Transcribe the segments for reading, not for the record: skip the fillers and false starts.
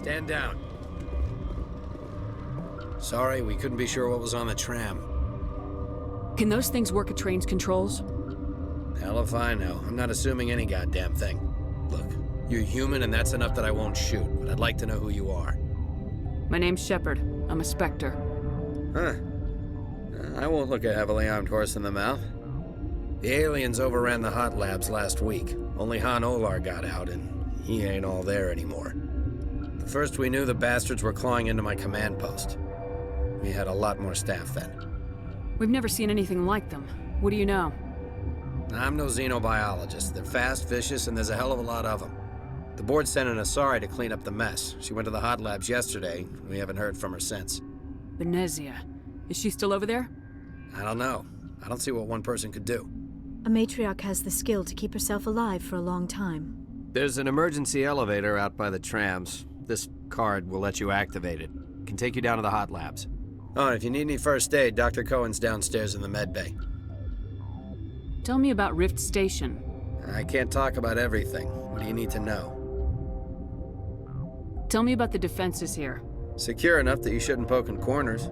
Stand down. Sorry, we couldn't be sure what was on the tram. Can those things work at train's controls? Hell if I know. I'm not assuming any goddamn thing. Look, you're human and that's enough that I won't shoot, but I'd like to know who you are. My name's Shepard. I'm a Spectre. Huh. I won't look a heavily armed horse in the mouth. The aliens overran the hot labs last week. Only Han Olar got out, and he ain't all there anymore. The first we knew, the bastards were clawing into my command post. We had a lot more staff then. We've never seen anything like them. What do you know? I'm no xenobiologist. They're fast, vicious, and there's a hell of a lot of them. The board sent an Asari to clean up the mess. She went to the hot labs yesterday. We haven't heard from her since. Benezia. Is she still over there? I don't know. I don't see what one person could do. A matriarch has the skill to keep herself alive for a long time. There's an emergency elevator out by the trams. This card will let you activate it. Can take you down to the hot labs. Oh, and if you need any first aid, Dr. Cohen's downstairs in the med bay. Tell me about Rift Station. I can't talk about everything. What do you need to know? Tell me about the defenses here. Secure enough that you shouldn't poke in corners.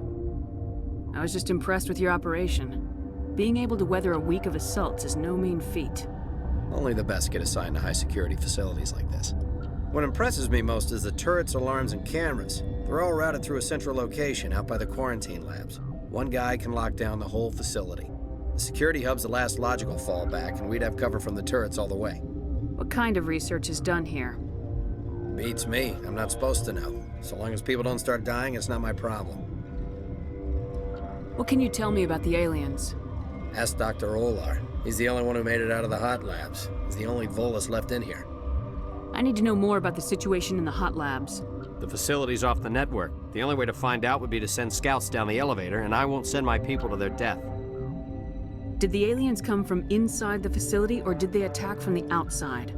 I was just impressed with your operation. Being able to weather a week of assaults is no mean feat. Only the best get assigned to high-security facilities like this. What impresses me most is the turrets, alarms, and cameras. They're all routed through a central location out by the quarantine labs. One guy can lock down the whole facility. The security hub's the last logical fallback, and we'd have cover from the turrets all the way. What kind of research is done here? Beats me. I'm not supposed to know. So long as people don't start dying, it's not my problem. What can you tell me about the aliens? Ask Dr. Olar. He's the only one who made it out of the hot labs. He's the only Volus left in here. I need to know more about the situation in the hot labs. The facility's off the network. The only way to find out would be to send scouts down the elevator, and I won't send my people to their death. Did the aliens come from inside the facility, or did they attack from the outside?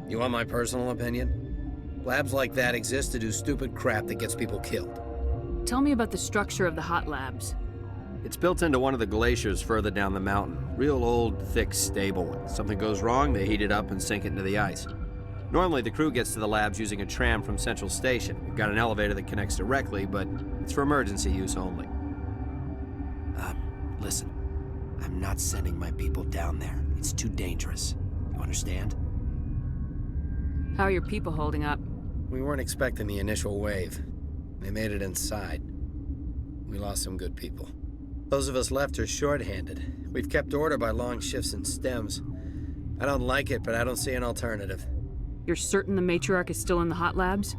You want my personal opinion? Labs like that exist to do stupid crap that gets people killed. Tell me about the structure of the hot labs. It's built into one of the glaciers further down the mountain. Real old, thick, stable. When something goes wrong, they heat it up and sink it into the ice. Normally, the crew gets to the labs using a tram from Central Station. We've got an elevator that connects directly, but it's for emergency use only. Listen. I'm not sending my people down there. It's too dangerous. You understand? How are your people holding up? We weren't expecting the initial wave. They made it inside. We lost some good people. Those of us left are short-handed. We've kept order by long shifts and stems. I don't like it, but I don't see an alternative. You're certain the matriarch is still in the hot labs?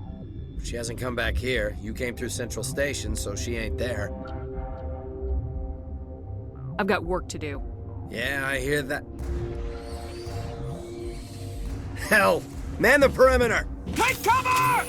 She hasn't come back here. You came through Central Station, so she ain't there. I've got work to do. Yeah, I hear that. Hell! Man the perimeter! Take cover!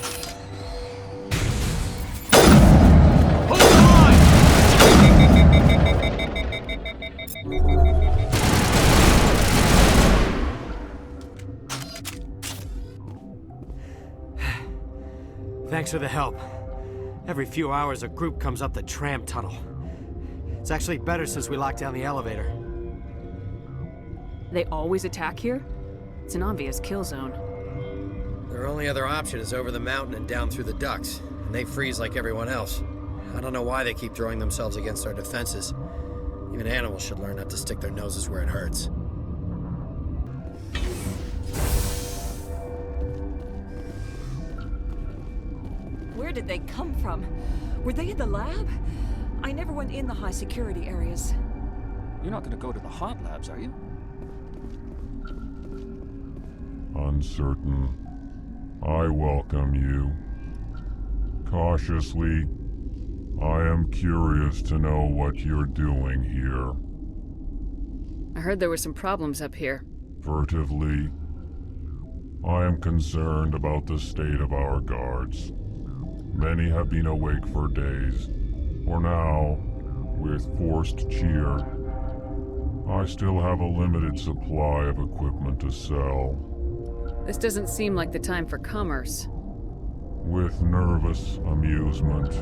Thanks for the help. Every few hours, a group comes up the tram tunnel. It's actually better since we locked down the elevator. They always attack here? It's an obvious kill zone. Their only other option is over the mountain and down through the ducts, and they freeze like everyone else. I don't know why they keep throwing themselves against our defenses. Even animals should learn not to stick their noses where it hurts. Where did they come from? Were they in the lab? I never went in the high security areas. You're not gonna go to the hot labs, are you? Uncertain. I welcome you. Cautiously, I am curious to know what you're doing here. I heard there were some problems up here. Furtively, I am concerned about the state of our guards. Many have been awake for days. For now, with forced cheer, I still have a limited supply of equipment to sell. This doesn't seem like the time for commerce. With nervous amusement,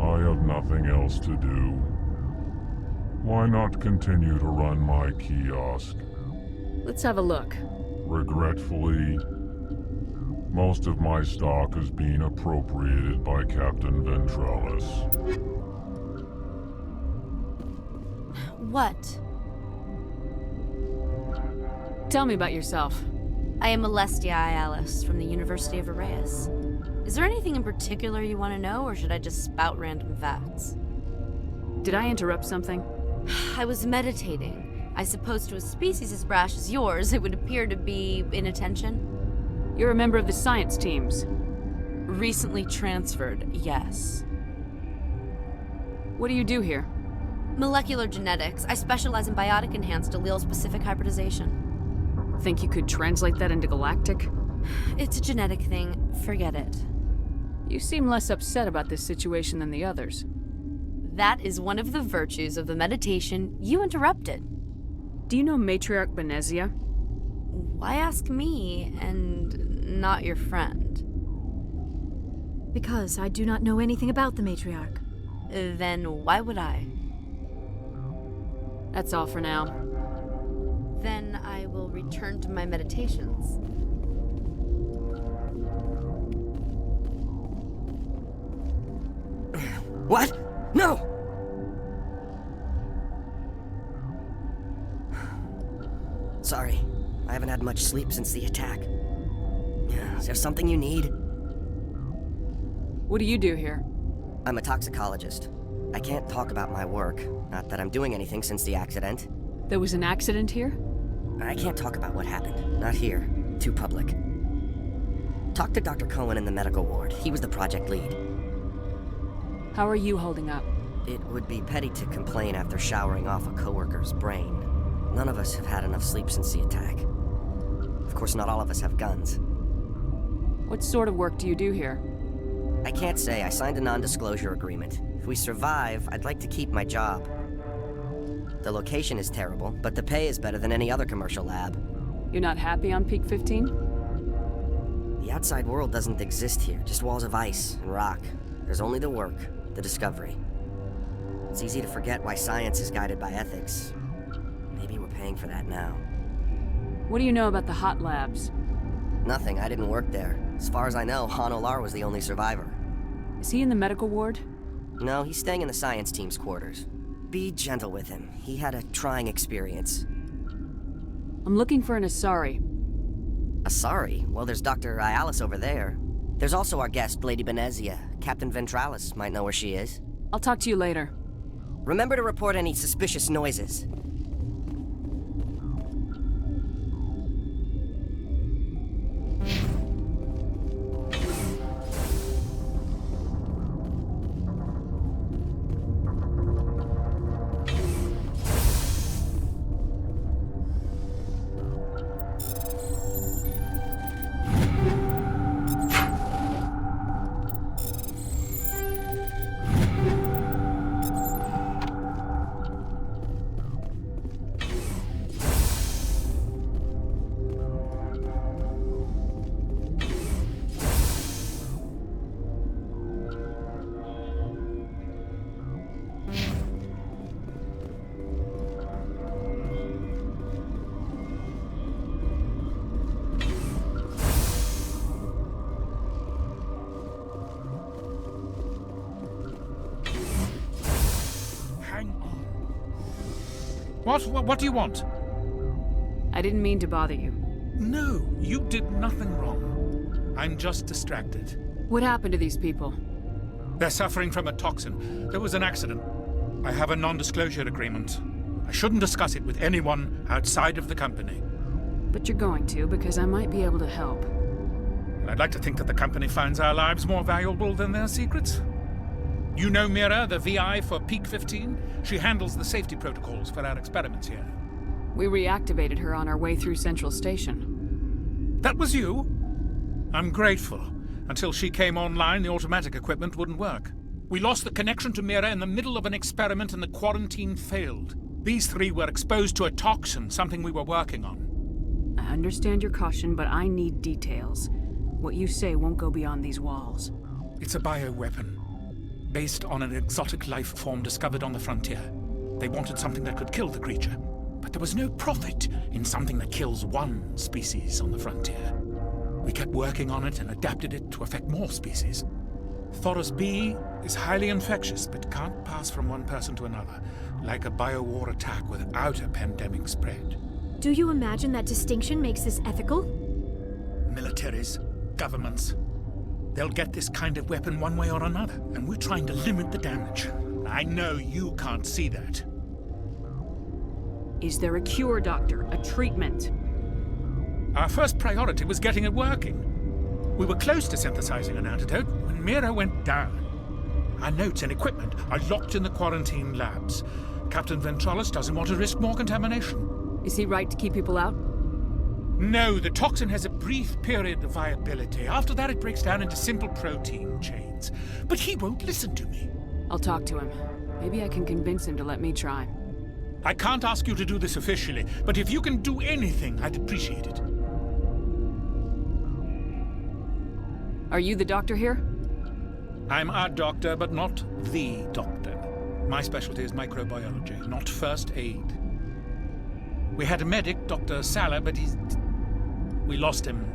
I have nothing else to do. Why not continue to run my kiosk? Let's have a look. Regretfully, Most of my stock is being appropriated by Captain Ventralis. What? Tell me about yourself. I am Alestia Ayalis from the University of Arraeus. Is there anything in particular you want to know, or should I just spout random facts? Did I interrupt something? I was meditating. I suppose to a species as brash as yours, it would appear to be inattention. You're a member of the science teams. Recently transferred, yes. What do you do here? Molecular genetics. I specialize in biotic-enhanced allele-specific hybridization. Think you could translate that into galactic? It's a genetic thing. Forget it. You seem less upset about this situation than the others. That is one of the virtues of the meditation you interrupted. Do you know Matriarch Benezia? Why ask me and not your friend? Because I do not know anything about the Matriarch. Then why would I? That's all for now. Then I will return to my meditations. What? No! Sorry, I haven't had much sleep since the attack. Is there something you need? What do you do here? I'm a toxicologist. I can't talk about my work. Not that I'm doing anything since the accident. There was an accident here? I can't talk about what happened. Not here. Too public. Talk to Dr. Cohen in the medical ward. He was the project lead. How are you holding up? It would be petty to complain after showering off a coworker's brain. None of us have had enough sleep since the attack. Of course, not all of us have guns. What sort of work do you do here? I can't say. I signed a non-disclosure agreement. If we survive, I'd like to keep my job. The location is terrible, but the pay is better than any other commercial lab. You're not happy on Peak 15? The outside world doesn't exist here, just walls of ice and rock. There's only the work, the discovery. It's easy to forget why science is guided by ethics. Maybe we're paying for that now. What do you know about the hot labs? Nothing, I didn't work there. As far as I know, Han Olar was the only survivor. Is he in the medical ward? No, he's staying in the science team's quarters. Be gentle with him. He had a trying experience. I'm looking for an Asari. Asari? Well, there's Dr. Ayalis over there. There's also our guest, Lady Benezia. Captain Ventralis might know where she is. I'll talk to you later. Remember to report any suspicious noises. What do you want? I didn't mean to bother you. No, you did nothing wrong. I'm just distracted. What happened to these people? They're suffering from a toxin. There was an accident. I have a non-disclosure agreement. I shouldn't discuss it with anyone outside of the company. But you're going to, because I might be able to help. And I'd like to think that the company finds our lives more valuable than their secrets. You know Mira, the VI for Peak 15? She handles the safety protocols for our experiments here. We reactivated her on our way through Central Station. That was you? I'm grateful. Until she came online, the automatic equipment wouldn't work. We lost the connection to Mira in the middle of an experiment and the quarantine failed. These three were exposed to a toxin, something we were working on. I understand your caution, but I need details. What you say won't go beyond these walls. It's a bioweapon, based on an exotic life form discovered on the frontier. They wanted something that could kill the creature, but there was no profit in something that kills one species on the frontier. We kept working on it and adapted it to affect more species. Thoros B is highly infectious, but can't pass from one person to another, like a biowar attack without a pandemic spread. Do you imagine that distinction makes this ethical? Militaries, governments, they'll get this kind of weapon one way or another, and we're trying to limit the damage. I know you can't see that. Is there a cure, Doctor? A treatment? Our first priority was getting it working. We were close to synthesizing an antidote when Mira went down. Our notes and equipment are locked in the quarantine labs. Captain Ventralis doesn't want to risk more contamination. Is he right to keep people out? No, the toxin has a brief period of viability. After that, it breaks down into simple protein chains. But he won't listen to me. I'll talk to him. Maybe I can convince him to let me try. I can't ask you to do this officially, but if you can do anything, I'd appreciate it. Are you the doctor here? I'm a doctor, but not the doctor. My specialty is microbiology, not first aid. We had a medic, Dr. Sala, but we lost him.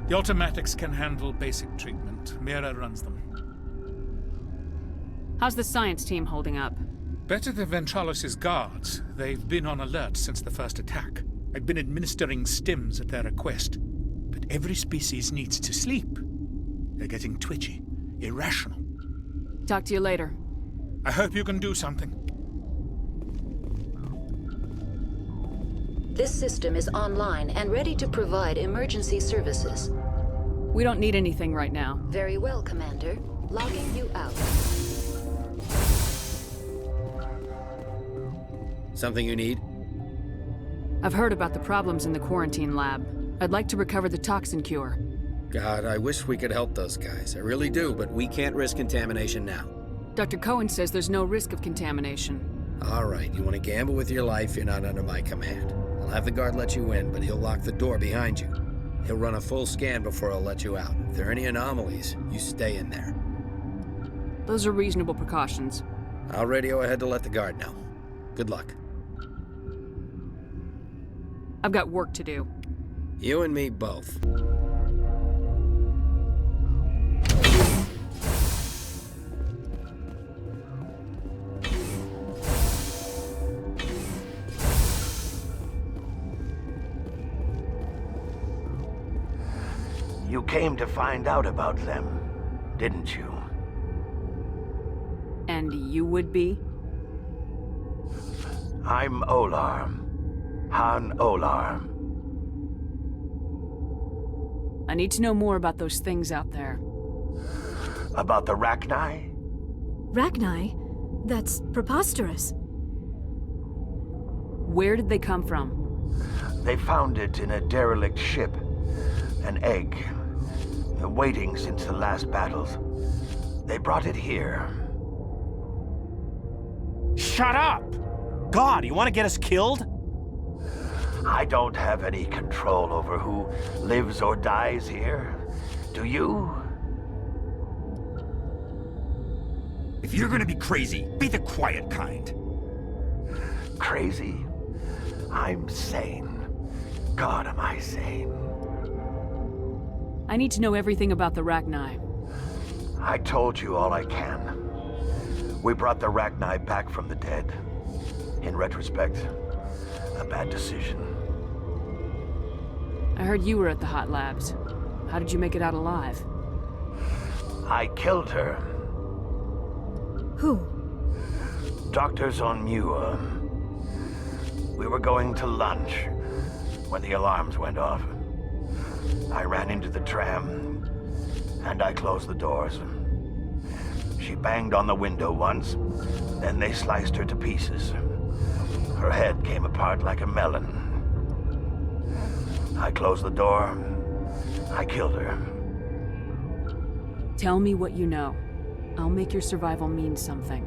The automatics can handle basic treatment. Mira runs them. How's the science team holding up? Better than Ventralis' guards. They've been on alert since the first attack. I've been administering stims at their request. But every species needs to sleep. They're getting twitchy, irrational. Talk to you later. I hope you can do something. This system is online and ready to provide emergency services. We don't need anything right now. Very well, Commander. Logging you out. Something you need? I've heard about the problems in the quarantine lab. I'd like to recover the toxin cure. God, I wish we could help those guys. I really do, but we can't risk contamination now. Dr. Cohen says there's no risk of contamination. All right, you want to gamble with your life, you're not under my command. I'll have the guard let you in, but he'll lock the door behind you. He'll run a full scan before he'll let you out. If there are any anomalies, you stay in there. Those are reasonable precautions. I'll radio ahead to let the guard know. Good luck. I've got work to do. You and me both. You came to find out about them, didn't you? And you would be? I'm Olar. Han Olar. I need to know more about those things out there. About the Rachni? Rachni? That's preposterous. Where did they come from? They found it in a derelict ship. An egg. Waiting since the last battles. They brought it here. Shut up! God, you want to get us killed? I don't have any control over who lives or dies here. Do you? If you're gonna be crazy, be the quiet kind. Crazy? I'm sane. God, am I sane? I need to know everything about the Rachni. I told you all I can. We brought the Rachni back from the dead. In retrospect, a bad decision. I heard you were at the hot labs. How did you make it out alive? I killed her. Who? Doctors on Muir. We were going to lunch when the alarms went off. I ran into the tram, and I closed the doors. She banged on the window once, then they sliced her to pieces. Her head came apart like a melon. I closed the door. I killed her. Tell me what you know. I'll make your survival mean something.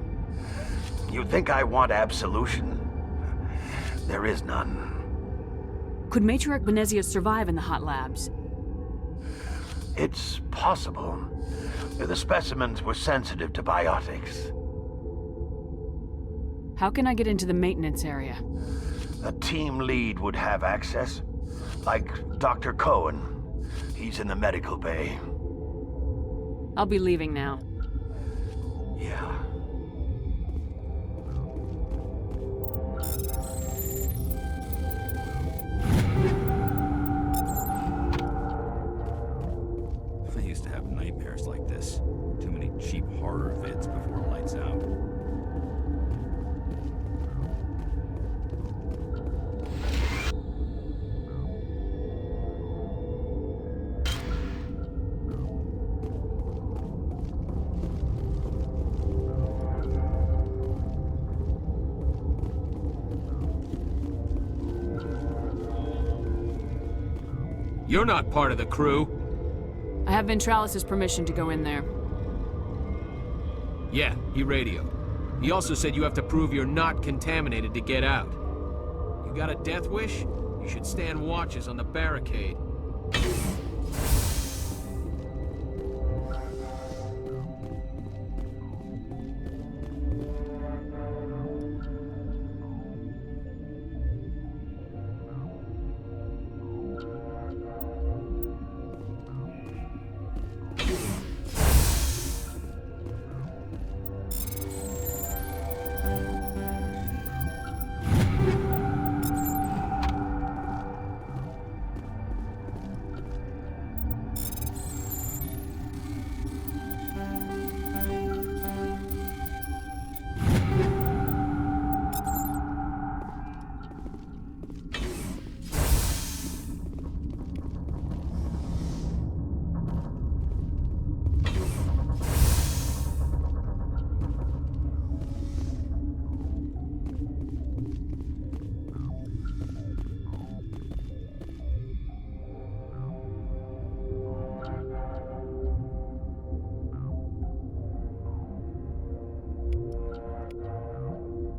You think I want absolution? There is none. Could Matriarch Benezia survive in the hot labs? It's possible. The specimens were sensitive to biotics. How can I get into the maintenance area? A team lead would have access, like Dr. Cohen. He's in the medical bay. I'll be leaving now. Yeah. I used to have nightmares like this. Too many cheap horror vids before lights out. You're not part of the crew. I have Ventralis' permission to go in there. Yeah, he radioed. He also said you have to prove you're not contaminated to get out. You got a death wish? You should stand watches on the barricade.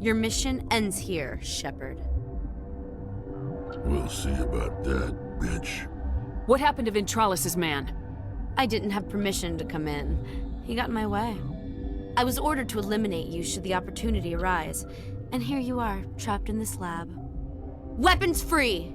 Your mission ends here, Shepard. We'll see about that, bitch. What happened to Ventralis' man? I didn't have permission to come in. He got in my way. I was ordered to eliminate you should the opportunity arise. And here you are, trapped in this lab. Weapons free!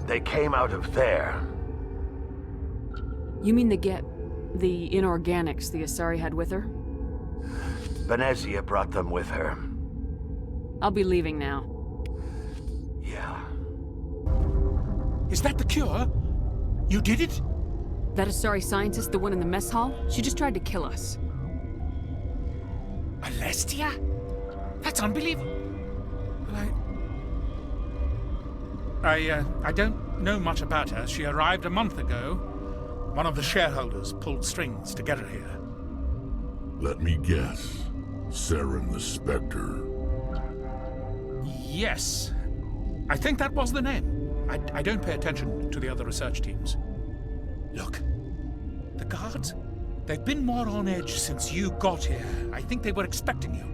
They came out of there. You mean the inorganics the Asari had with her? Venezia brought them with her. I'll be leaving now. Yeah. Is that the cure? You did it? That Asari scientist, the one in the mess hall? She just tried to kill us. Alestia? That's unbelievable. Well, I don't know much about her. She arrived a month ago. One of the shareholders pulled strings to get her here. Let me guess. Saren the Spectre. Yes. I think that was the name. I don't pay attention to the other research teams. Look, the guards, they've been more on edge since you got here. I think they were expecting you.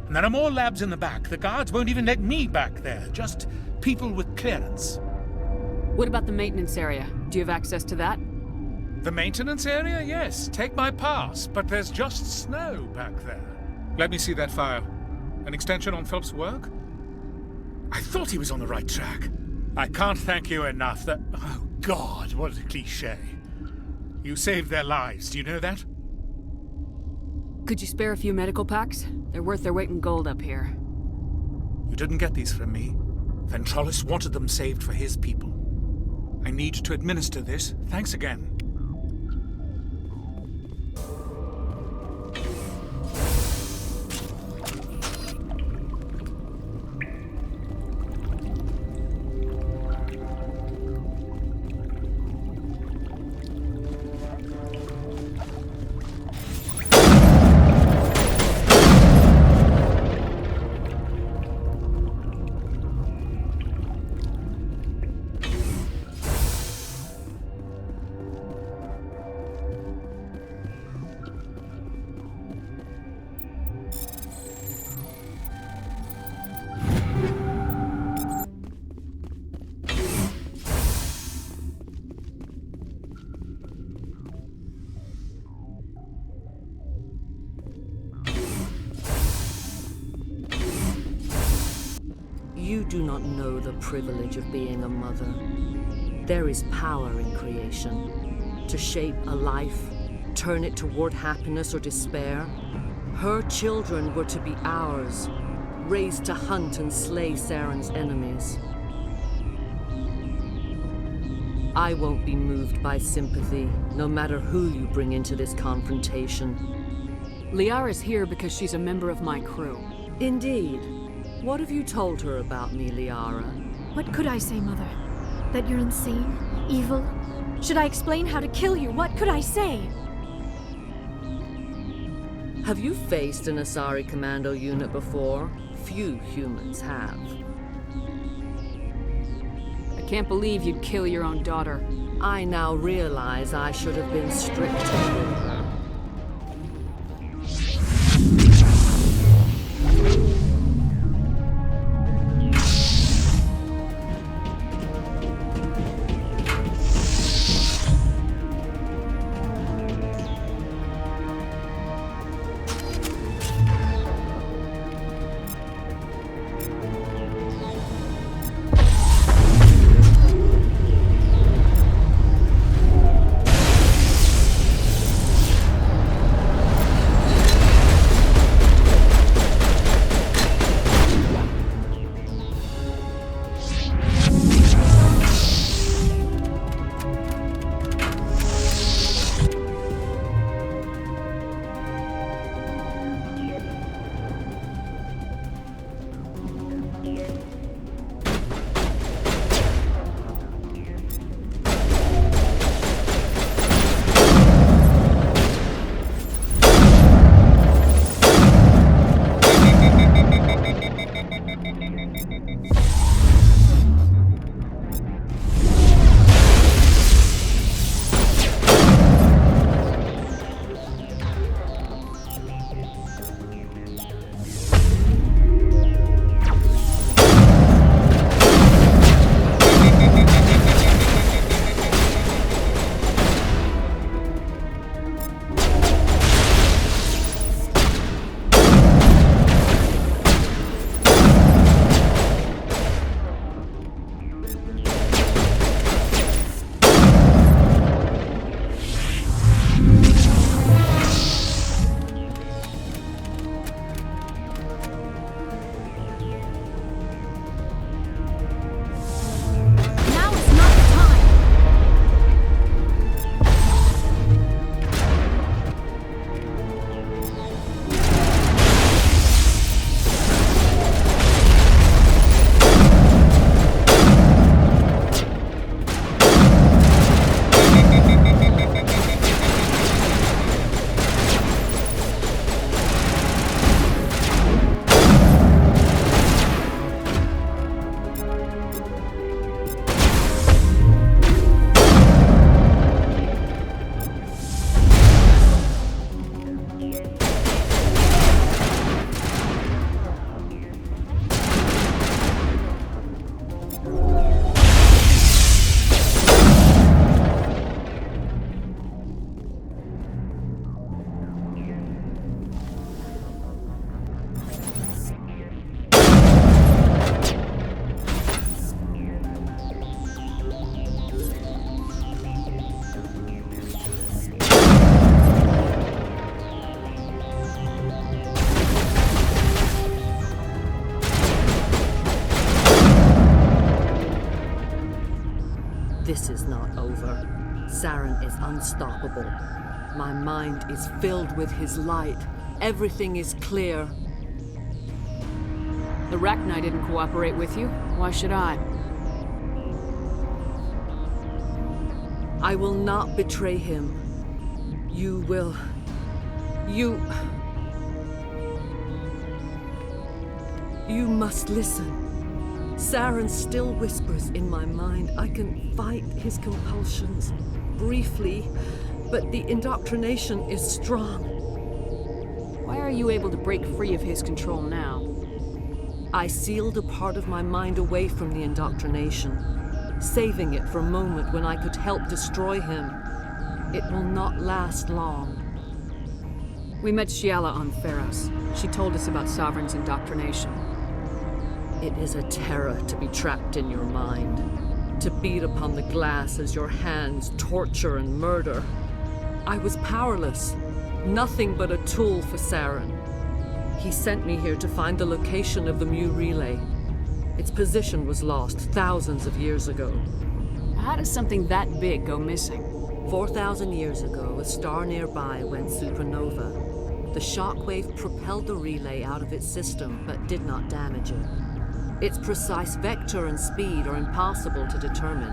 And there are more labs in the back. The guards won't even let me back there. Just people with clearance. What about the maintenance area? Do you have access to that? The maintenance area? Yes. Take my pass. But there's just snow back there. Let me see that file. An extension on Philip's work? I thought he was on the right track. I can't thank you enough that... Oh, God, what a cliché. You saved their lives. Do you know that? Could you spare a few medical packs? They're worth their weight in gold up here. You didn't get these from me. Ventralis wanted them saved for his people. I need to administer this. Thanks again. do not know the privilege of being a mother. There is power in creation. To shape a life, turn it toward happiness or despair. Her children were to be ours, raised to hunt and slay Saren's enemies. I won't be moved by sympathy, no matter who you bring into this confrontation. Liara's here because she's a member of my crew. Indeed. What have you told her about me, Liara? What could I say, Mother? That you're insane? Evil? Should I explain how to kill you? What could I say? Have you faced an Asari commando unit before? Few humans have. I can't believe you'd kill your own daughter. I now realize I should have been stricter with her. This is not over. Saren is unstoppable. My mind is filled with his light. Everything is clear. The Rachni didn't cooperate with you. Why should I? I will not betray him. You will... You must listen. Saren still whispers in my mind. I can fight his compulsions briefly, but the indoctrination is strong. Why are you able to break free of his control now? I sealed a part of my mind away from the indoctrination, saving it for a moment when I could help destroy him. It will not last long. We met Shiala on Pharos. She told us about Sovereign's indoctrination. It is a terror to be trapped in your mind, to beat upon the glass as your hands torture and murder. I was powerless, nothing but a tool for Saren. He sent me here to find the location of the Mu relay. Its position was lost thousands of years ago. How does something that big go missing? 4,000 years ago, a star nearby went supernova. The shockwave propelled the relay out of its system, but did not damage it. Its precise vector and speed are impossible to determine.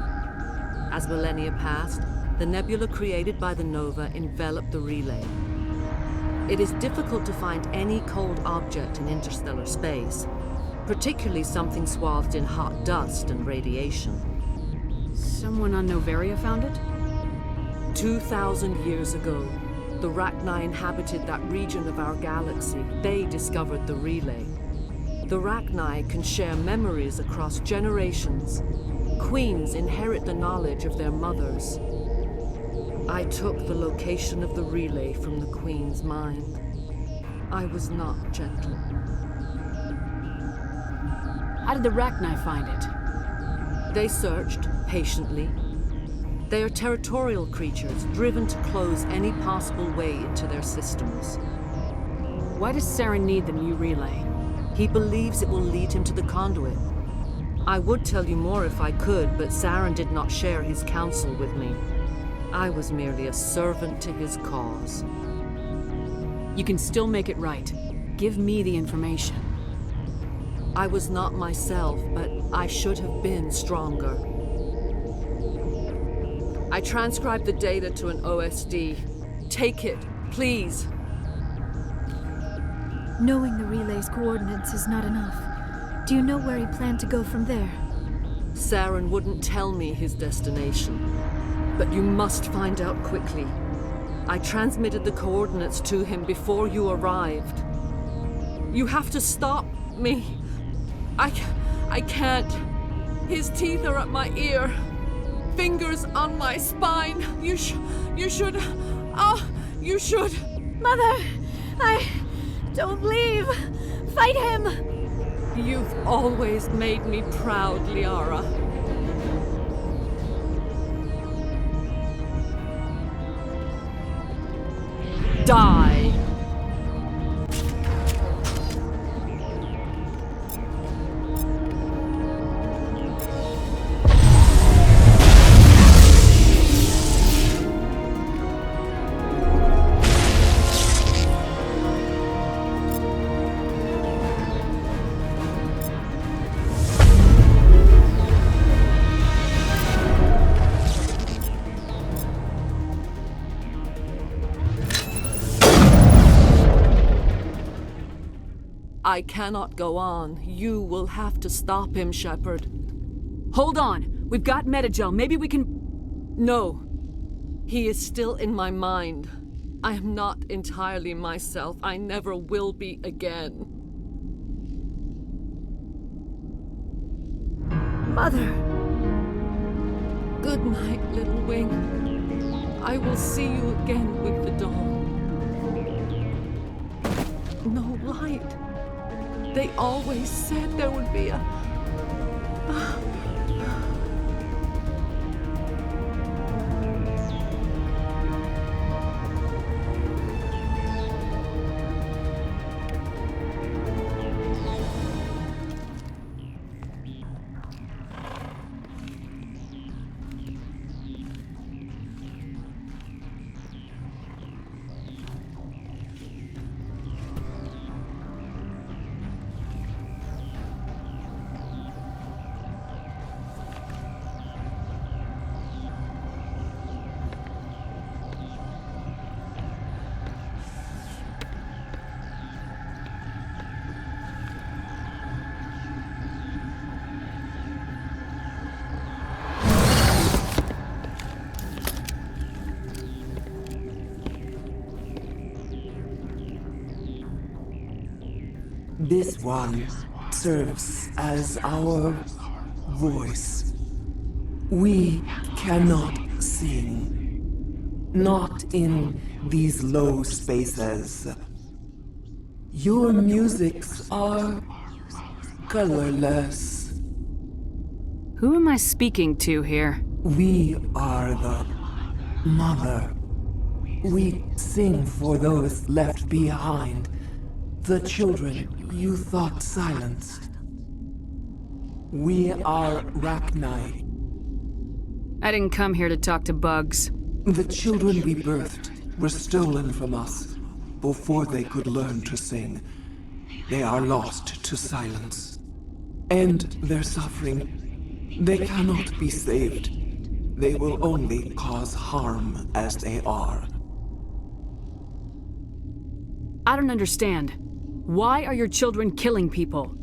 As millennia passed, the nebula created by the nova enveloped the relay. It is difficult to find any cold object in interstellar space, particularly something swathed in hot dust and radiation. Someone on Noveria found it? 2,000 years ago, the Rachni inhabited that region of our galaxy. They discovered the relay. The Rachni can share memories across generations. Queens inherit the knowledge of their mothers. I took the location of the relay from the Queen's mind. I was not gentle. How did the Rachni find it? They searched, patiently. They are territorial creatures, driven to close any possible way into their systems. Why does Saren need the Mu relay? He believes it will lead him to the conduit. I would tell you more if I could, but Saren did not share his counsel with me. I was merely a servant to his cause. You can still make it right. Give me the information. I was not myself, but I should have been stronger. I transcribed the data to an OSD. Take it, please. Knowing the relay's coordinates is not enough. Do you know where he planned to go from there? Saren wouldn't tell me his destination. But you must find out quickly. I transmitted the coordinates to him before you arrived. You have to stop me. I can't. His teeth are at my ear. Fingers on my spine. You should. You should. Mother! Don't leave! Fight him! You've always made me proud, Liara. Die! I cannot go on. You will have to stop him, Shepard. Hold on! We've got Metagel. Maybe we can... No. He is still in my mind. I am not entirely myself. I never will be again. Mother! Good night, little wing. I will see you again with the dawn. No light. They always said there would be a... This one serves as our voice. We cannot sing. Not in these low spaces. Your musics are colorless. Who am I speaking to here? We are the Mother. We sing for those left behind, the children you thought silenced. We are Rachni. I didn't come here to talk to bugs. The children we birthed were stolen from us before they could learn to sing. They are lost to silence. And their suffering, they cannot be saved. They will only cause harm as they are. I don't understand. Why are your children killing people?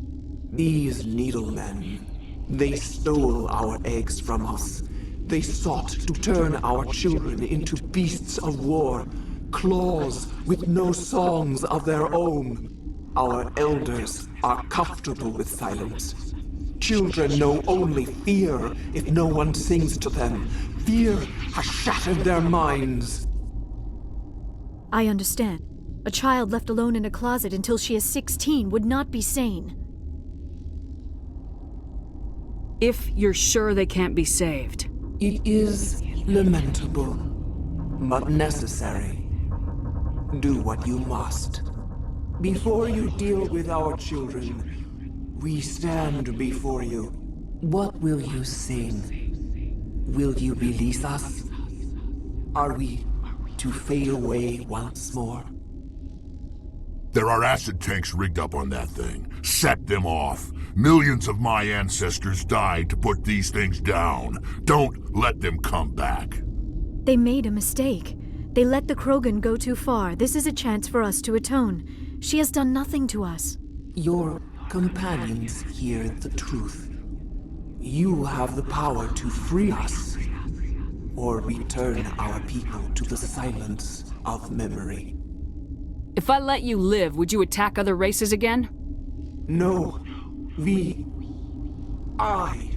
These needlemen, they stole our eggs from us. They sought to turn our children into beasts of war, claws with no songs of their own. Our elders are comfortable with silence. Children know only fear if no one sings to them. Fear has shattered their minds. I understand. A child left alone in a closet until she is 16 would not be sane. If you're sure they can't be saved. It is lamentable, but necessary. Do what you must. Before you deal with our children, we stand before you. What will you sing? Will you release us? Are we to fade away once more? There are acid tanks rigged up on that thing. Set them off. Millions of my ancestors died to put these things down. Don't let them come back. They made a mistake. They let the Krogan go too far. This is a chance for us to atone. She has done nothing to us. Your companions hear the truth. You have the power to free us, or return our people to the silence of memory. If I let you live, would you attack other races again? No. I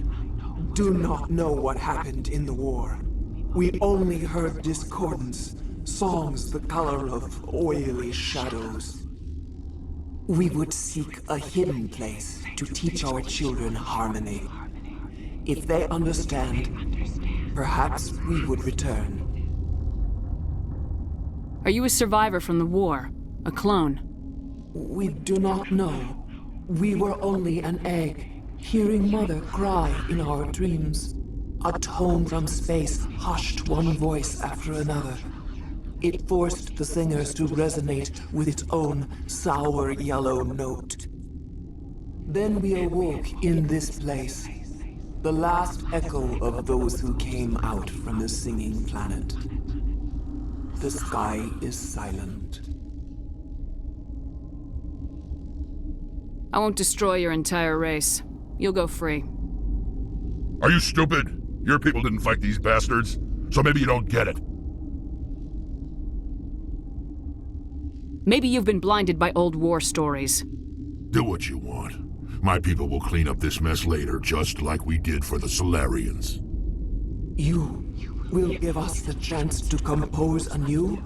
do not know what happened in the war. We only heard discordance, songs the color of oily shadows. We would seek a hidden place to teach our children harmony. If they understand, perhaps we would return. Are you a survivor from the war? A clone? We do not know. We were only an egg, hearing Mother cry in our dreams. A tone from space hushed one voice after another. It forced the singers to resonate with its own sour yellow note. Then we awoke in this place, the last echo of those who came out from the singing planet. The sky is silent. I won't destroy your entire race. You'll go free. Are you stupid? Your people didn't fight these bastards, so maybe you don't get it. Maybe you've been blinded by old war stories. Do what you want. My people will clean up this mess later, just like we did for the Solarians. You will give us the chance to compose anew?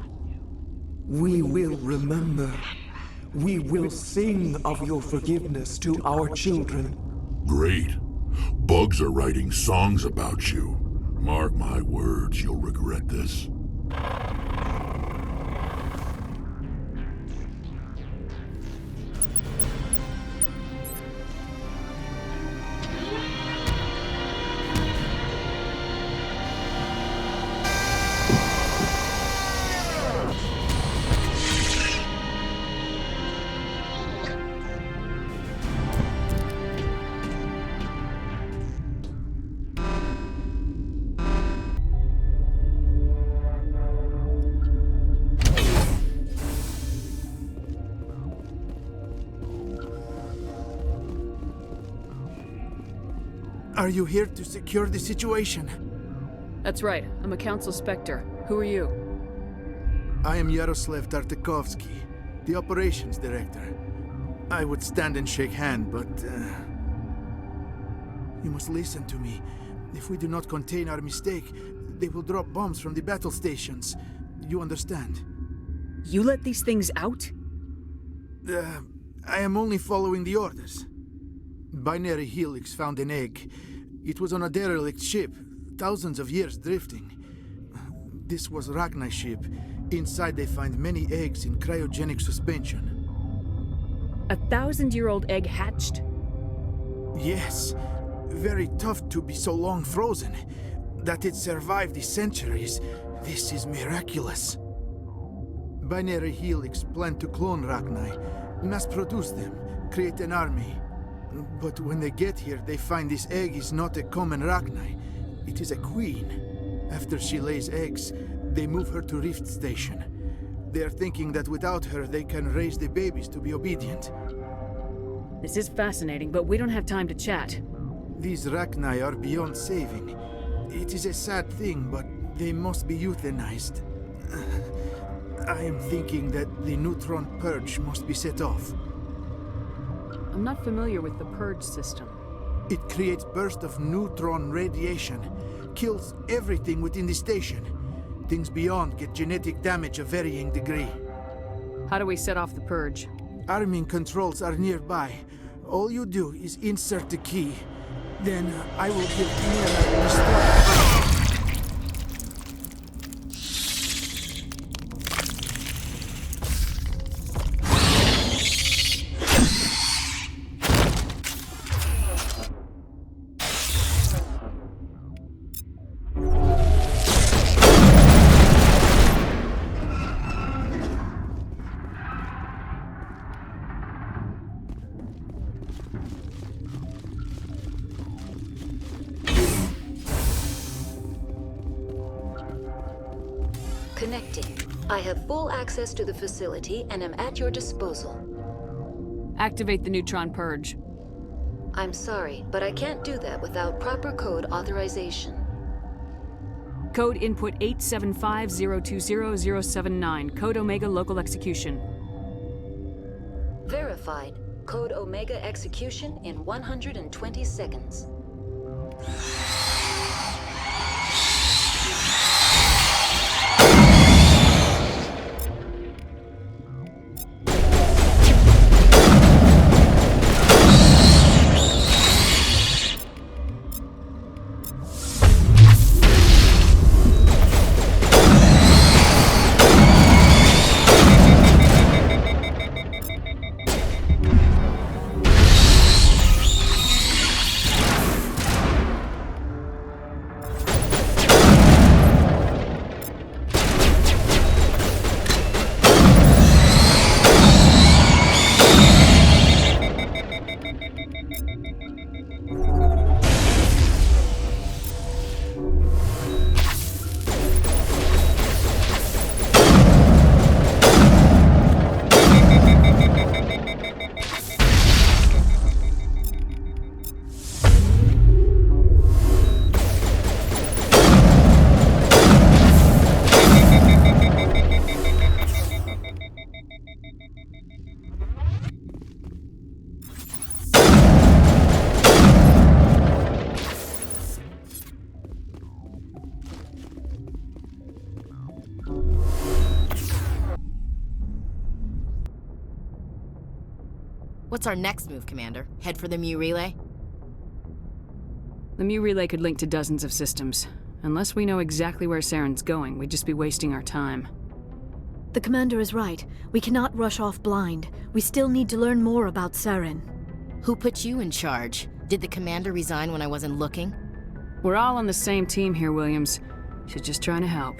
We will remember. We will sing of your forgiveness to our children. Great. Bugs are writing songs about you. Mark my words, you'll regret this. Are you here to secure the situation? That's right. I'm a Council Spectre. Who are you? I am Yaroslav Tartakovsky, the Operations Director. I would stand and shake hand, but... You must listen to me. If we do not contain our mistake, they will drop bombs from the battle stations. You understand? You let these things out? I am only following the orders. Binary Helix found an egg. It was on a derelict ship, thousands of years drifting. This was Rachni's ship. Inside they find many eggs in cryogenic suspension. A 1,000-year-old egg hatched? Yes. Very tough to be so long frozen. That it survived the centuries, this is miraculous. Binary Helix planned to clone Rachni, mass-produce them, create an army. But when they get here, they find this egg is not a common Rachni. It is a queen. After she lays eggs, they move her to Rift Station. They are thinking that without her, they can raise the babies to be obedient. This is fascinating, but we don't have time to chat. These Rachni are beyond saving. It is a sad thing, but they must be euthanized. I am thinking that the neutron purge must be set off. I'm not familiar with the purge system. It creates bursts of neutron radiation, kills everything within the station. Things beyond get genetic damage of varying degree. How do we set off the purge? Arming controls are nearby. All you do is insert the key. Then I will give Mira a start. Connecting. I have full access to the facility and am at your disposal. Activate the neutron purge. I'm sorry, but I can't do that without proper code authorization. Code input 875020079. Code Omega local execution. Verified. Code Omega execution in 120 seconds. What's our next move, Commander? Head for the Mu Relay? The Mu Relay could link to dozens of systems. Unless we know exactly where Saren's going, we'd just be wasting our time. The commander is right. We cannot rush off blind. We still need to learn more about Saren. Who put you in charge? Did the commander resign when I wasn't looking? We're all on the same team here, Williams. She's just trying to help.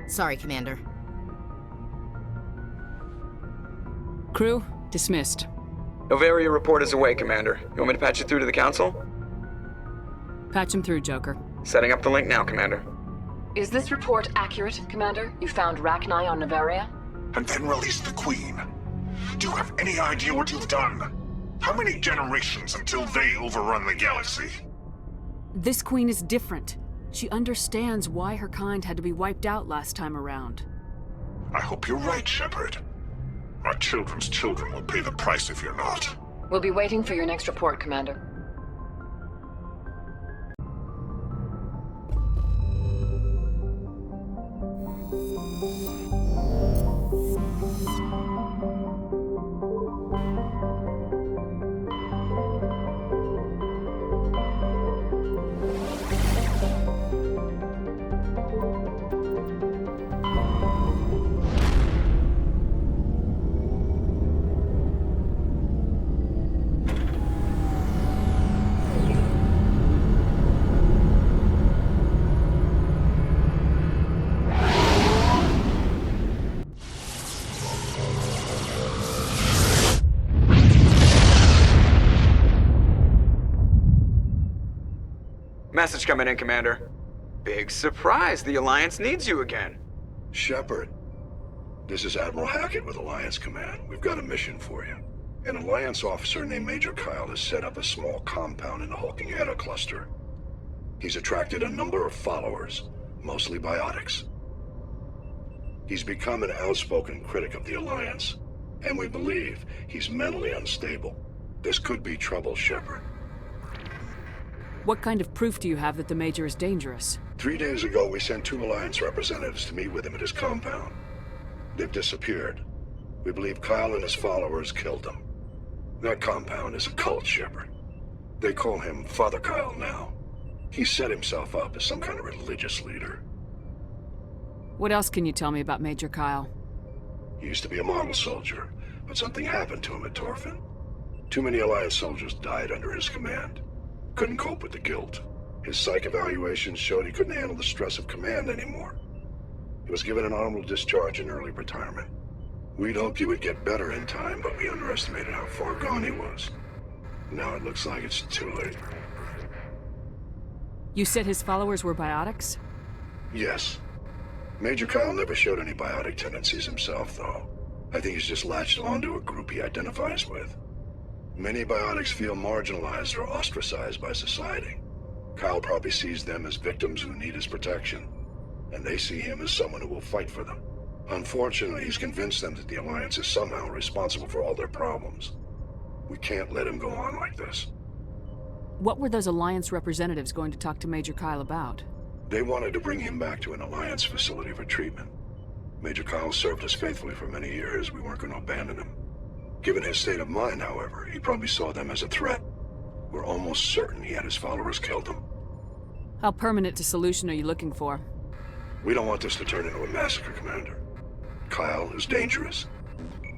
Sorry, Commander. Crew, dismissed. Novaria report is away, Commander. You want me to patch you through to the Council? Patch him through, Joker. Setting up the link now, Commander. Is this report accurate, Commander? You found Rachni on Novaria? And then released the Queen. Do you have any idea what you've done? How many generations until they overrun the galaxy? This Queen is different. She understands why her kind had to be wiped out last time around. I hope you're right, Shepard. My children's children will pay the price if you're not. We'll be waiting for your next report, Commander. Message coming in, Commander. Big surprise, the Alliance needs you again. Shepard, this is Admiral Hackett with Alliance Command. We've got a mission for you. An Alliance officer named Major Kyle has set up a small compound in the Hulking Eta cluster. He's attracted a number of followers, mostly biotics. He's become an outspoken critic of the Alliance, and we believe he's mentally unstable. This could be trouble, Shepard. What kind of proof do you have that the Major is dangerous? 3 days ago, we sent 2 Alliance representatives to meet with him at his compound. They've disappeared. We believe Kyle and his followers killed them. That compound is a cult, Shepard. They call him Father Kyle now. He set himself up as some kind of religious leader. What else can you tell me about Major Kyle? He used to be a model soldier, but something happened to him at Torfin. Too many Alliance soldiers died under his command. Couldn't cope with the guilt. His psych evaluations showed he couldn't handle the stress of command anymore. He was given an honorable discharge in early retirement. We'd hoped he would get better in time, but we underestimated how far gone he was. Now it looks like it's too late. You said his followers were biotics? Yes. Major Kyle never showed any biotic tendencies himself, though. I think he's just latched onto a group he identifies with. Many biotics feel marginalized or ostracized by society. Kyle probably sees them as victims who need his protection, and they see him as someone who will fight for them. Unfortunately, he's convinced them that the Alliance is somehow responsible for all their problems. We can't let him go on like this. What were those Alliance representatives going to talk to Major Kyle about? They wanted to bring him back to an Alliance facility for treatment. Major Kyle served us faithfully for many years. We weren't going to abandon him. Given his state of mind, however, he probably saw them as a threat. We're almost certain he had his followers killed him. How permanent a solution are you looking for? We don't want this to turn into a massacre, Commander. Kyle is dangerous.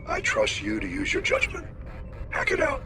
I trust you to use your judgment. Hack it out.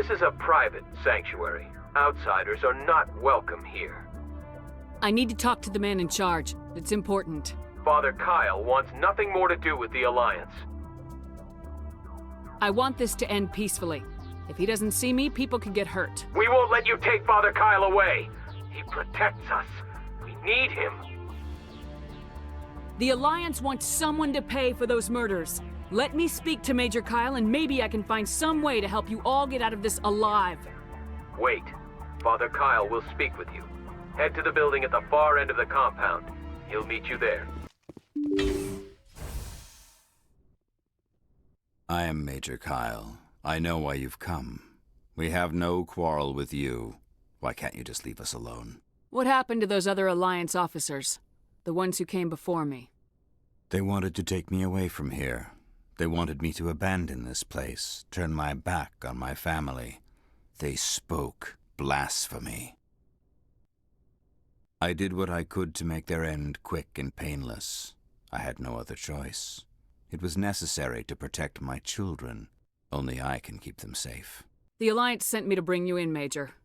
This is a private sanctuary. Outsiders are not welcome here. I need to talk to the man in charge. It's important. Father Kyle wants nothing more to do with the Alliance. I want this to end peacefully. If he doesn't see me, people could get hurt. We won't let you take Father Kyle away. He protects us. We need him. The Alliance wants someone to pay for those murders. Let me speak to Major Kyle and maybe I can find some way to help you all get out of this alive. Wait. Father Kyle will speak with you. Head to the building at the far end of the compound. He'll meet you there. I am Major Kyle. I know why you've come. We have no quarrel with you. Why can't you just leave us alone? What happened to those other Alliance officers? The ones who came before me? They wanted to take me away from here. They wanted me to abandon this place, turn my back on my family. They spoke blasphemy. I did what I could to make their end quick and painless. I had no other choice. It was necessary to protect my children. Only I can keep them safe. The Alliance sent me to bring you in, Major.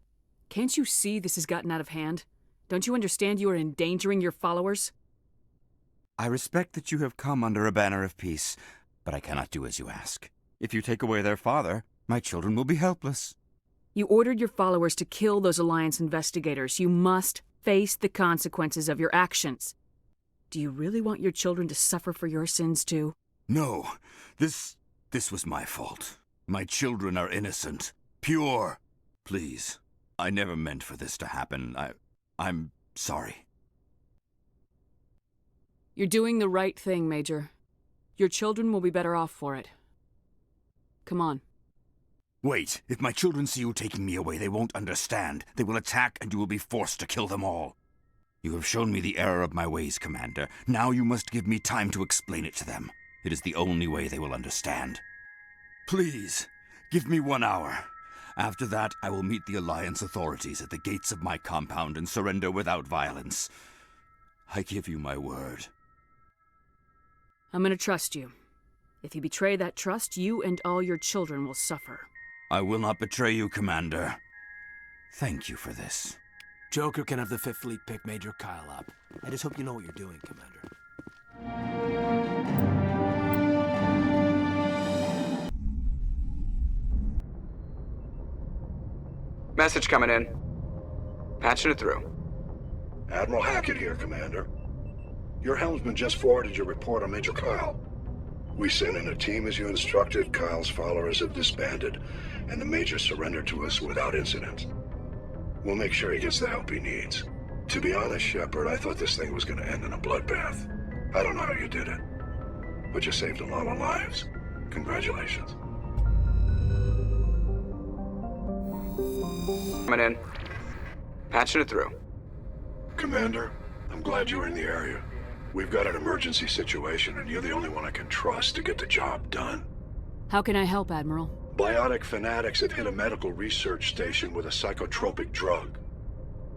Can't you see this has gotten out of hand? Don't you understand you are endangering your followers? I respect that you have come under a banner of peace, but I cannot do as you ask. If you take away their father, my children will be helpless. You ordered your followers to kill those Alliance investigators. You must face the consequences of your actions. Do you really want your children to suffer for your sins too? No, this was my fault. My children are innocent, pure. Please, I never meant for this to happen. I'm sorry. You're doing the right thing, Major. Your children will be better off for it. Come on. Wait, if my children see you taking me away, they won't understand. They will attack and you will be forced to kill them all. You have shown me the error of my ways, Commander. Now you must give me time to explain it to them. It is the only way they will understand. Please, give me 1 hour. After that, I will meet the Alliance authorities at the gates of my compound and surrender without violence. I give you my word. I'm gonna trust you. If you betray that trust, you and all your children will suffer. I will not betray you, Commander. Thank you for this. Joker can have the 5th Fleet pick Major Kyle up. I just hope you know what you're doing, Commander. Message coming in. Patching it through. Admiral Hackett here, Commander. Your helmsman just forwarded your report on Major Kyle. We sent in a team as you instructed. Kyle's followers have disbanded, and the Major surrendered to us without incident. We'll make sure he gets the help he needs. To be honest, Shepard, I thought this thing was going to end in a bloodbath. I don't know how you did it, but you saved a lot of lives. Congratulations. Coming in. Patching it through. Commander, I'm glad you were in the area. We've got an emergency situation, and you're the only one I can trust to get the job done. How can I help, Admiral? Biotic fanatics have hit a medical research station with a psychotropic drug.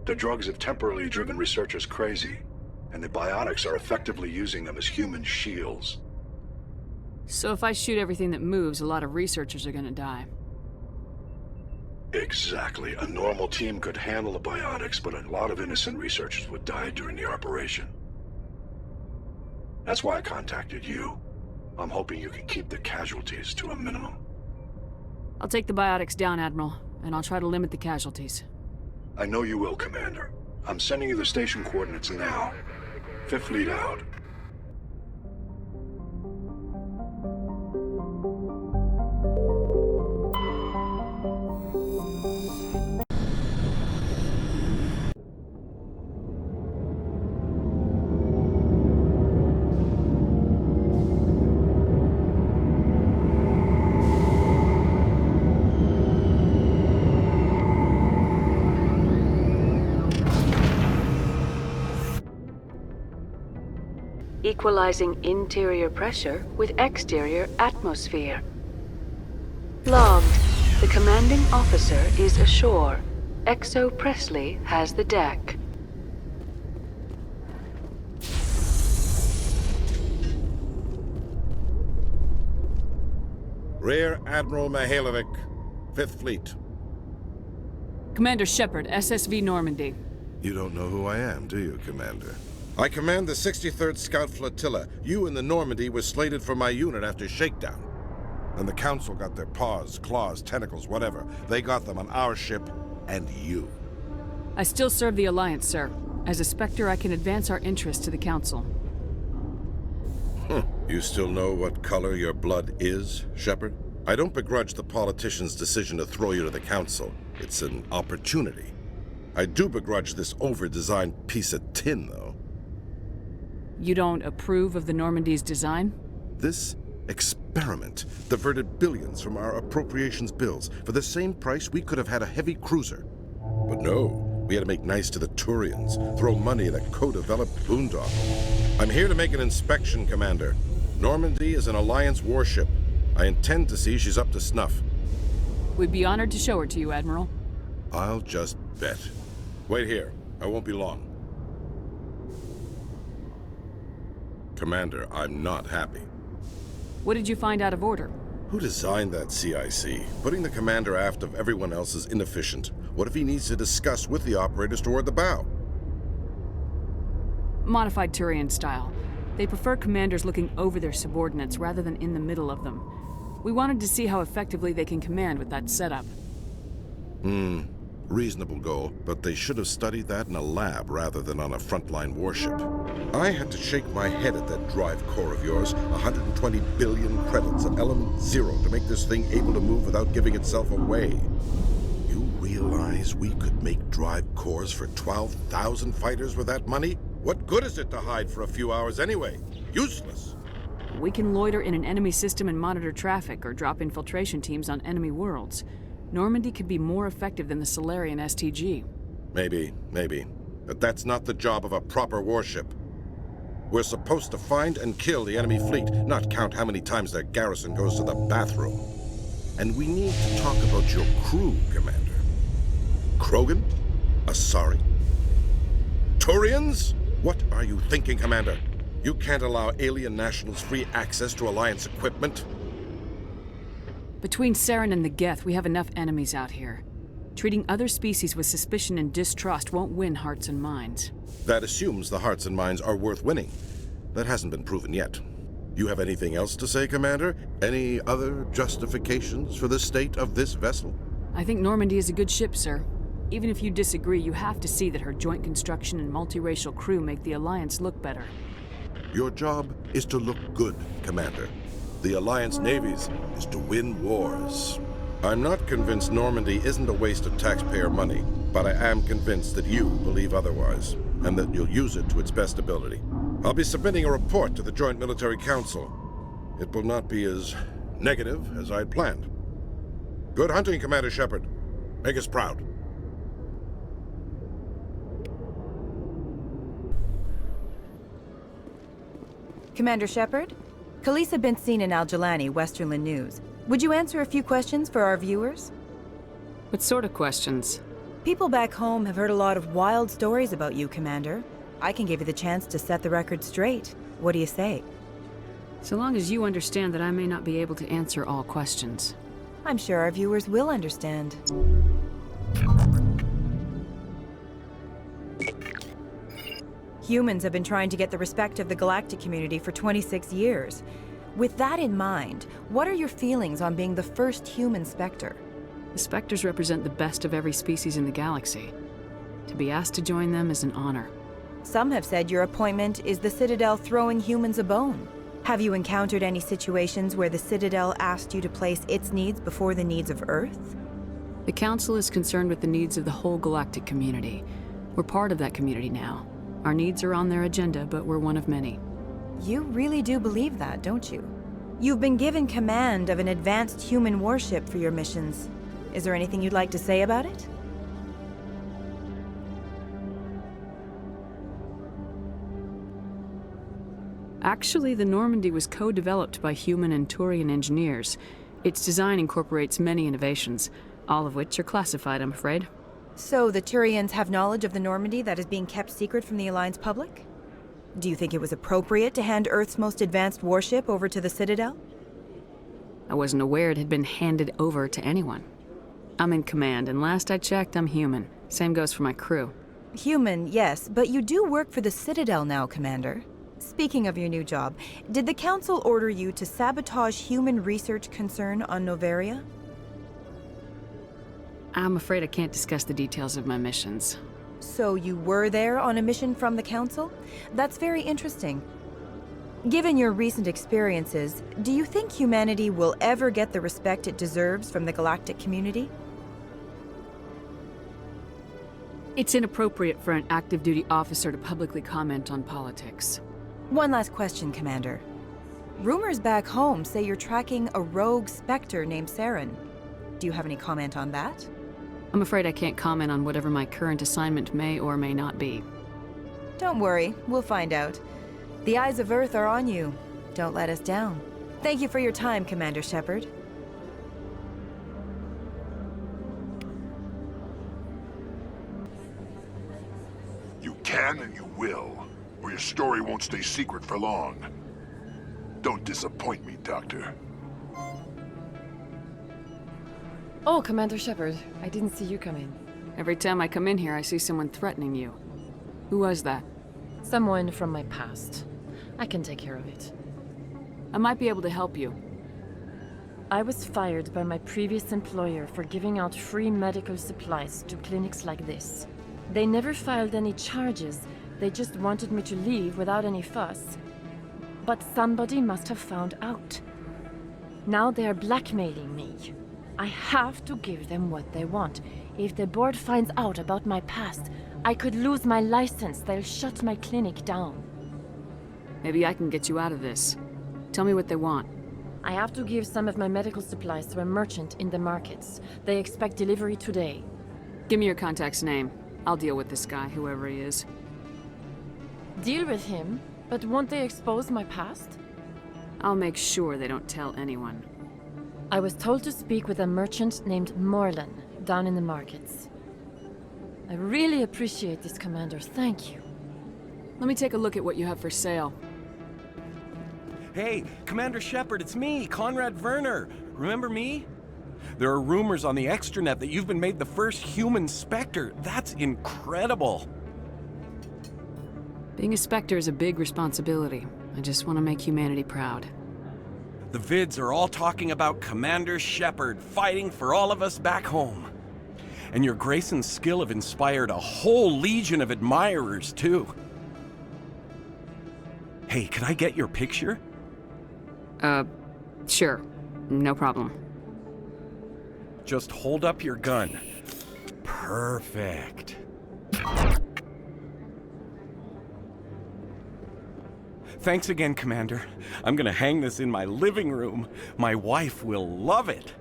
The drugs have temporarily driven researchers crazy, and the biotics are effectively using them as human shields. So if I shoot everything that moves, a lot of researchers are gonna die. Exactly. A normal team could handle the biotics, but a lot of innocent researchers would die during the operation. That's why I contacted you. I'm hoping you can keep the casualties to a minimum. I'll take the biotics down, Admiral, and I'll try to limit the casualties. I know you will, Commander. I'm sending you the station coordinates now. 5th Fleet out. Equalizing interior pressure with exterior atmosphere. Logged. The commanding officer is ashore. Exo Presley has the deck. Rear Admiral Mihailovic, 5th Fleet. Commander Shepard, SSV Normandy. You don't know who I am, do you, Commander? I command the 63rd Scout Flotilla. You and the Normandy were slated for my unit after shakedown. Then the Council got their paws, claws, tentacles, whatever. They got them on our ship, and you. I still serve the Alliance, sir. As a Spectre, I can advance our interests to the Council. You still know what color your blood is, Shepard? I don't begrudge the politician's decision to throw you to the Council. It's an opportunity. I do begrudge this over-designed piece of tin, though. You don't approve of the Normandy's design? This experiment diverted billions from our appropriations bills. For the same price, we could have had a heavy cruiser. But no, we had to make nice to the Turians, throw money at a co-developed boondoggle. I'm here to make an inspection, Commander. Normandy is an Alliance warship. I intend to see she's up to snuff. We'd be honored to show her to you, Admiral. I'll just bet. Wait here. I won't be long. Commander, I'm not happy. What did you find out of order? Who designed that CIC? Putting the commander aft of everyone else is inefficient. What if he needs to discuss with the operators toward the bow? Modified Turian style. They prefer commanders looking over their subordinates rather than in the middle of them. We wanted to see how effectively they can command with that setup. Reasonable goal, but they should have studied that in a lab rather than on a frontline warship. I had to shake my head at that drive core of yours. 120 billion credits at element 0 to make this thing able to move without giving itself away. You realize we could make drive cores for 12,000 fighters with that money? What good is it to hide for a few hours anyway? Useless. We can loiter in an enemy system and monitor traffic or drop infiltration teams on enemy worlds. Normandy could be more effective than the Solarian STG. Maybe. But that's not the job of a proper warship. We're supposed to find and kill the enemy fleet, not count how many times their garrison goes to the bathroom. And we need to talk about your crew, Commander. Krogan? Asari? Turians? What are you thinking, Commander? You can't allow alien nationals free access to Alliance equipment. Between Saren and the Geth, we have enough enemies out here. Treating other species with suspicion and distrust won't win hearts and minds. That assumes the hearts and minds are worth winning. That hasn't been proven yet. You have anything else to say, Commander? Any other justifications for the state of this vessel? I think Normandy is a good ship, sir. Even if you disagree, you have to see that her joint construction and multiracial crew make the Alliance look better. Your job is to look good, Commander. The Alliance navies is to win wars. I'm not convinced Normandy isn't a waste of taxpayer money, but I am convinced that you believe otherwise, and that you'll use it to its best ability. I'll be submitting a report to the Joint Military Council. It will not be as negative as I'd planned. Good hunting, Commander Shepard. Make us proud. Commander Shepard? Khaleesa bint Sinan Al-Jalani, Westerland News. Would you answer a few questions for our viewers? What sort of questions? People back home have heard a lot of wild stories about you, Commander. I can give you the chance to set the record straight. What do you say? So long as you understand that I may not be able to answer all questions. I'm sure our viewers will understand. Humans have been trying to get the respect of the galactic community for 26 years. With that in mind, what are your feelings on being the first human Spectre? The Spectres represent the best of every species in the galaxy. To be asked to join them is an honor. Some have said your appointment is the Citadel throwing humans a bone. Have you encountered any situations where the Citadel asked you to place its needs before the needs of Earth? The Council is concerned with the needs of the whole galactic community. We're part of that community now. Our needs are on their agenda, but we're one of many. You really do believe that, don't you? You've been given command of an advanced human warship for your missions. Is there anything you'd like to say about it? Actually, the Normandy was co-developed by human and Turian engineers. Its design incorporates many innovations, all of which are classified, I'm afraid. So the Turians have knowledge of the Normandy that is being kept secret from the Alliance public? Do you think it was appropriate to hand Earth's most advanced warship over to the Citadel? I wasn't aware it had been handed over to anyone. I'm in command, and last I checked, I'm human. Same goes for my crew. Human, yes, but you do work for the Citadel now, Commander. Speaking of your new job, did the Council order you to sabotage human research concern on Noveria? I'm afraid I can't discuss the details of my missions. So you were there on a mission from the Council? That's very interesting. Given your recent experiences, do you think humanity will ever get the respect it deserves from the galactic community? It's inappropriate for an active duty officer to publicly comment on politics. One last question, Commander. Rumors back home say you're tracking a rogue Spectre named Saren. Do you have any comment on that? I'm afraid I can't comment on whatever my current assignment may or may not be. Don't worry, we'll find out. The eyes of Earth are on you. Don't let us down. Thank you for your time, Commander Shepard. You can and you will, or your story won't stay secret for long. Don't disappoint me, Doctor. Oh, Commander Shepard, I didn't see you come in. Every time I come in here, I see someone threatening you. Who was that? Someone from my past. I can take care of it. I might be able to help you. I was fired by my previous employer for giving out free medical supplies to clinics like this. They never filed any charges. They just wanted me to leave without any fuss. But somebody must have found out. Now they are blackmailing me. I have to give them what they want. If the board finds out about my past, I could lose my license. They'll shut my clinic down. Maybe I can get you out of this. Tell me what they want. I have to give some of my medical supplies to a merchant in the markets. They expect delivery today. Give me your contact's name. I'll deal with this guy, whoever he is. Deal with him? But won't they expose my past? I'll make sure they don't tell anyone. I was told to speak with a merchant named Morlan, down in the markets. I really appreciate this, Commander. Thank you. Let me take a look at what you have for sale. Hey, Commander Shepard, it's me, Conrad Werner. Remember me? There are rumors on the extranet that you've been made the first human Spectre. That's incredible. Being a Spectre is a big responsibility. I just want to make humanity proud. The vids are all talking about Commander Shepard fighting for all of us back home. And your grace and skill have inspired a whole legion of admirers, too. Hey, can I get your picture? Sure. No problem. Just hold up your gun. Perfect. Thanks again, Commander. I'm gonna hang this in my living room. My wife will love it.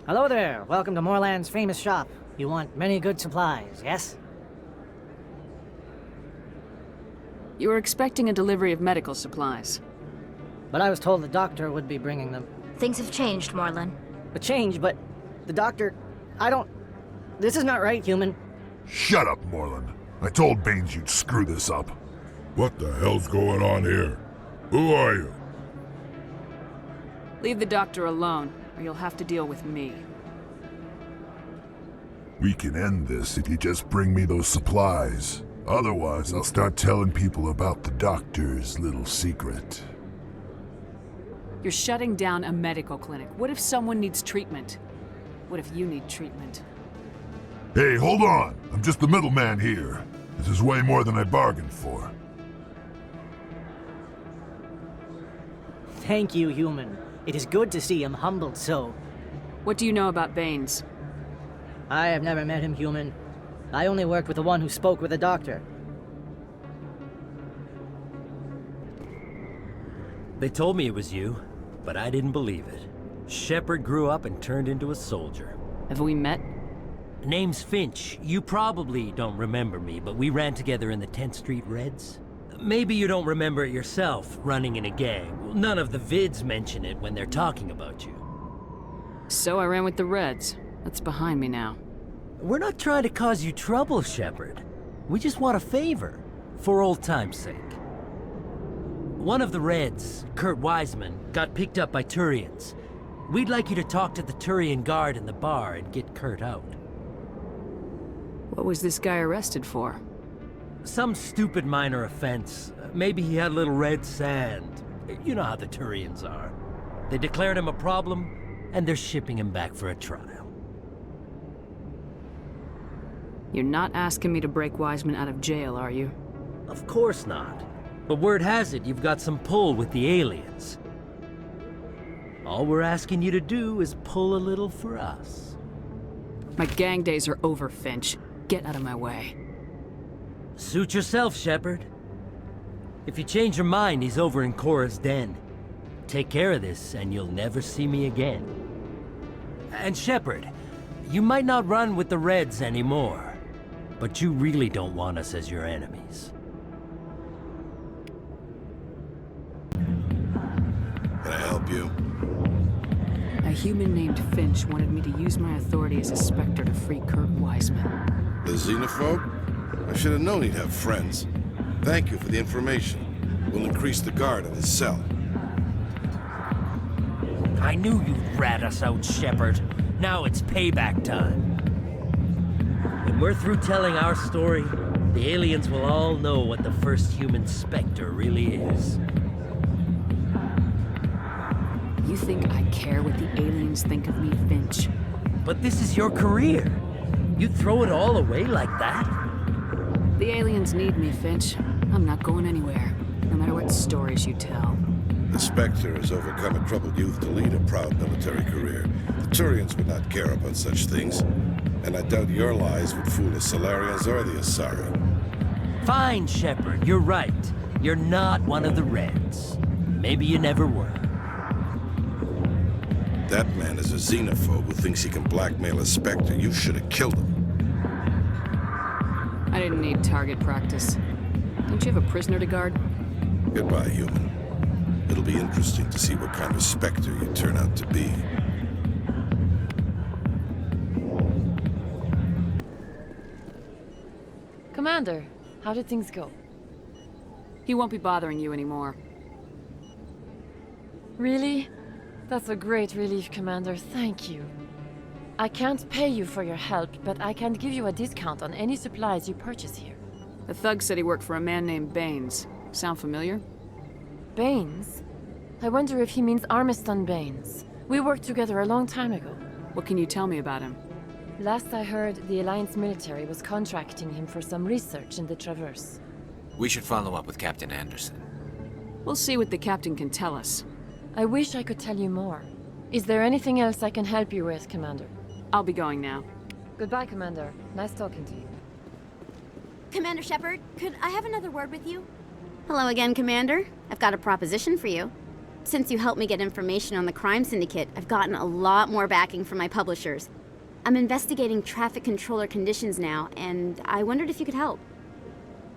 Hello there. Welcome to Morlan's famous shop. You want many good supplies, yes? You were expecting a delivery of medical supplies. But I was told the doctor would be bringing them. Things have changed, Morlan. A change, but the doctor... This is not right, human. Shut up, Morlan. I told Baines you'd screw this up. What the hell's going on here? Who are you? Leave the doctor alone, or you'll have to deal with me. We can end this if you just bring me those supplies. Otherwise, I'll start telling people about the doctor's little secret. You're shutting down a medical clinic. What if someone needs treatment? What if you need treatment? Hey, hold on! I'm just the middleman here. This is way more than I bargained for. Thank you, human. It is good to see him humbled so. What do you know about Baines? I have never met him, human. I only worked with the one who spoke with the doctor. They told me it was you, but I didn't believe it. Shepard grew up and turned into a soldier. Have we met? Name's Finch. You probably don't remember me, but we ran together in the 10th Street Reds. Maybe you don't remember it yourself, running in a gang. None of the vids mention it when they're talking about you. So I ran with the Reds. That's behind me now. We're not trying to cause you trouble, Shepard. We just want a favor, for old time's sake. One of the Reds, Kurt Wiseman, got picked up by Turians. We'd like you to talk to the Turian guard in the bar and get Kurt out. What was this guy arrested for? Some stupid minor offense. Maybe he had a little red sand. You know how the Turians are. They declared him a problem, and they're shipping him back for a trial. You're not asking me to break Wiseman out of jail, are you? Of course not. But word has it you've got some pull with the aliens. All we're asking you to do is pull a little for us. My gang days are over, Finch. Get out of my way. Suit yourself, Shepard. If you change your mind, he's over in Cora's den. Take care of this, and you'll never see me again. And Shepard, you might not run with the Reds anymore, but you really don't want us as your enemies. Can I help you? A human named Finch wanted me to use my authority as a Spectre to free Kurt Wiseman. The xenophobe? I should have known he'd have friends. Thank you for the information. We'll increase the guard at his cell. I knew you'd rat us out, Shepard. Now it's payback time. When we're through telling our story, the aliens will all know what the first human Spectre really is. You think I care what the aliens think of me, Finch? But this is your career. You'd throw it all away like that? The aliens need me, Finch. I'm not going anywhere, no matter what stories you tell. The Spectre has overcome a troubled youth to lead a proud military career. The Turians would not care about such things, and I doubt your lies would fool the Solarians or the Asari. Fine, Shepard, you're right. You're not one of the Reds. Maybe you never were. That man is a xenophobe who thinks he can blackmail a Spectre. You should have killed him. I didn't need target practice. Don't you have a prisoner to guard? Goodbye, human. It'll be interesting to see what kind of Spectre you turn out to be. Commander, how did things go? He won't be bothering you anymore. Really? That's a great relief, Commander. Thank you. I can't pay you for your help, but I can give you a discount on any supplies you purchase here. The thug said he worked for a man named Baines. Sound familiar? Baines? I wonder if he means Armiston Baines. We worked together a long time ago. What can you tell me about him? Last I heard, the Alliance military was contracting him for some research in the Traverse. We should follow up with Captain Anderson. We'll see what the captain can tell us. I wish I could tell you more. Is there anything else I can help you with, Commander? I'll be going now. Goodbye, Commander. Nice talking to you. Commander Shepard, could I have another word with you? Hello again, Commander. I've got a proposition for you. Since you helped me get information on the crime syndicate, I've gotten a lot more backing from my publishers. I'm investigating traffic controller conditions now, and I wondered if you could help.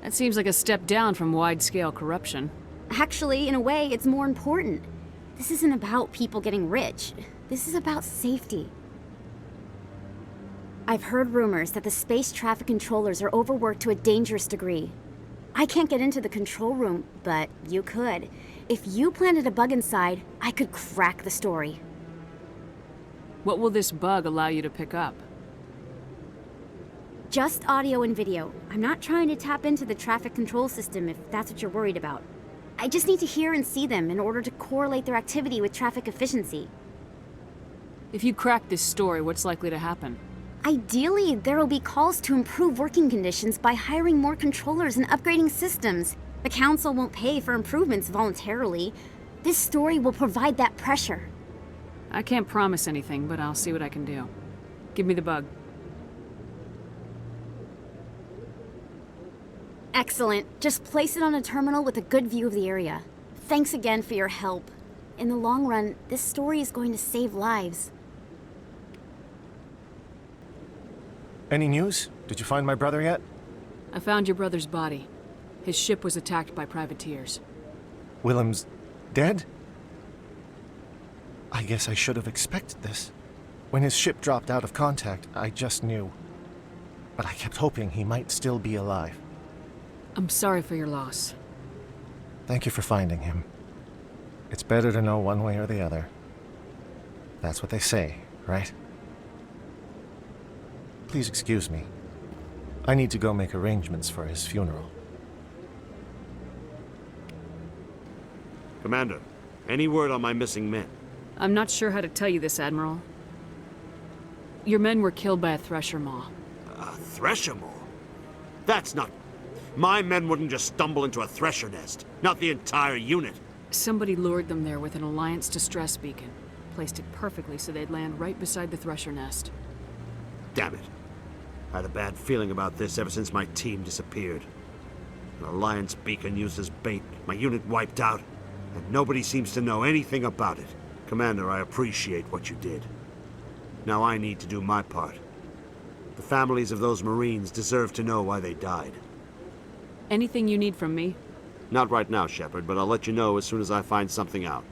That seems like a step down from wide-scale corruption. Actually, in a way, it's more important. This isn't about people getting rich. This is about safety. I've heard rumors that the space traffic controllers are overworked to a dangerous degree. I can't get into the control room, but you could. If you planted a bug inside, I could crack the story. What will this bug allow you to pick up? Just audio and video. I'm not trying to tap into the traffic control system if that's what you're worried about. I just need to hear and see them in order to correlate their activity with traffic efficiency. If you crack this story, what's likely to happen? Ideally, there will be calls to improve working conditions by hiring more controllers and upgrading systems. The Council won't pay for improvements voluntarily. This story will provide that pressure. I can't promise anything, but I'll see what I can do. Give me the bug. Excellent. Just place it on a terminal with a good view of the area. Thanks again for your help. In the long run, this story is going to save lives. Any news? Did you find my brother yet? I found your brother's body. His ship was attacked by privateers. Willem's dead? I guess I should have expected this. When his ship dropped out of contact, I just knew. But I kept hoping he might still be alive. I'm sorry for your loss. Thank you for finding him. It's better to know one way or the other. That's what they say, right? Please excuse me. I need to go make arrangements for his funeral. Commander, any word on my missing men? I'm not sure how to tell you this, Admiral. Your men were killed by a Thresher Maw. A Thresher Maw? That's not... My men wouldn't just stumble into a Thresher nest. Not the entire unit. Somebody lured them there with an Alliance distress beacon. Placed it perfectly so they'd land right beside the Thresher nest. Damn it. I had a bad feeling about this ever since my team disappeared. An Alliance beacon used as bait, my unit wiped out, and nobody seems to know anything about it. Commander, I appreciate what you did. Now I need to do my part. The families of those Marines deserve to know why they died. Anything you need from me? Not right now, Shepard, but I'll let you know as soon as I find something out.